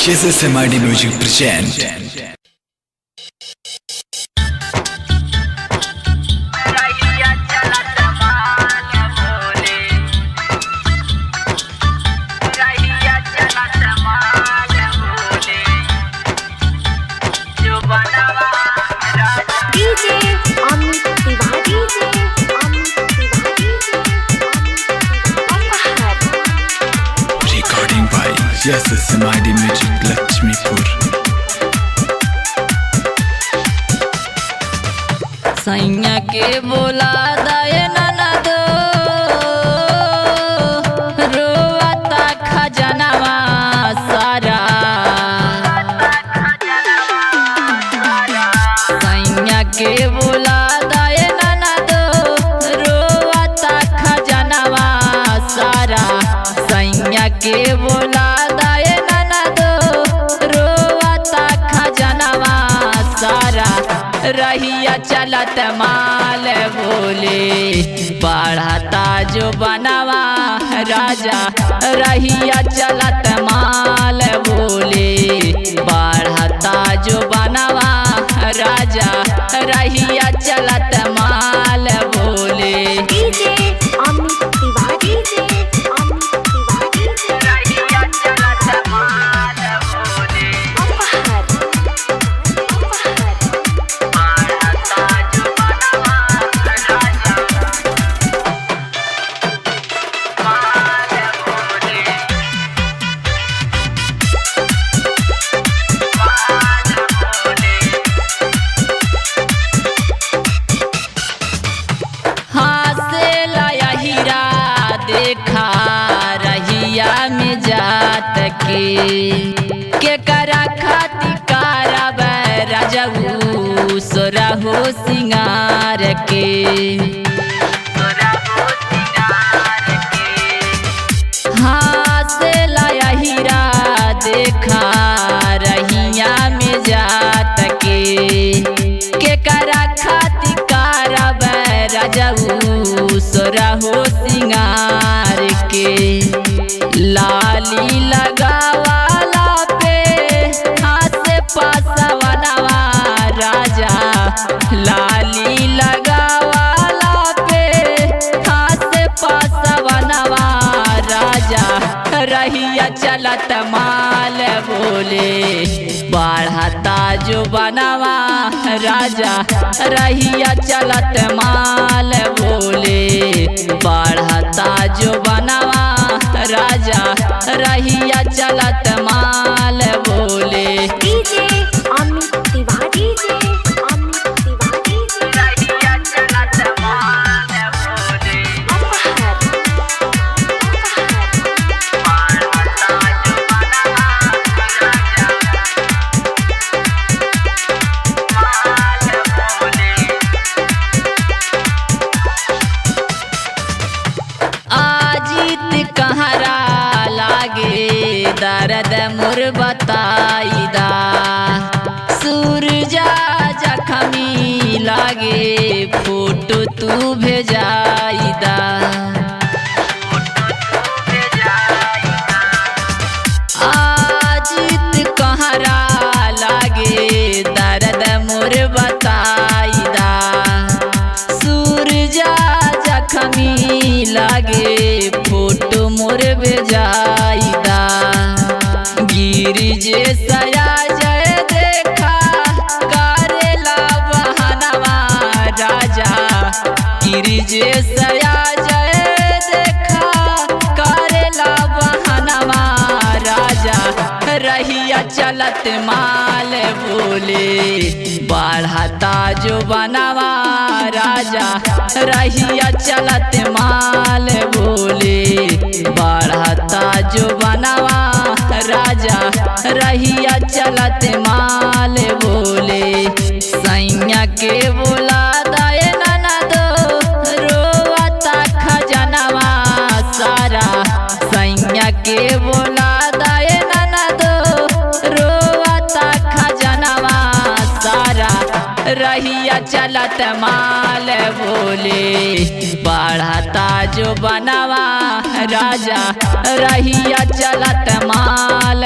SMID Music present. Recording by SMID Music Lakshmipur. सैया के बोला दाए ननदो रोता खजनवा सारा सैया के बोला दाए ननदो रोता खजनवा सारा सैया के बोला दाए ननदो रोता खजनवा सारा रहिया चलत माल बोले बढ़ता जो बनवा राजा रहिया चलत माल बोले बढ़ता जो बनवा राजा रहिया चलत माल बोले देखा रहिया में जात के करा खाती कारब राजू सोरहो सिंगार के हाँ से लाया हीरा देखा रहिया में जात के करा खाती कारब राजू सोरहो सिंगार के लाली लगावाला पे हाथ से पासवनवा राजा लाली लगावाला पे हाथ से पासवनवा राजा रहिया चलत माल बोले बढ़ता जो बनवा राजा रहिया चलत माल बोले बढ़ता जो बनवा राजा रहिया चलत माल बोले कहरा लागे दर्द मुर बताईदा सूरजा जखमी लागे फोटो तू भेजाईदा आजित कहरा लागे दर्द मुर बताईदा सूरजा जखमी लागे फोटो मोर बेजाईदा गिर जे सया जय देखा करेला बहनवा राजा गिर जे सया जय देखा करेला बहनवा राजा रहिया चलत माल बोले बढ़ता जो बनवा राजा रहिया चलत माल बोले बढ़ता जो बनवा राजा रहिया चलत माल बोले सैया के बोला दाए ननदो रोता खजनवा सारा सैया के बोला दाए ननदो रोता खजनवा सारा रहिया चलत माल बोले बढ़ता जो बनवा राजा रहिया चलत माल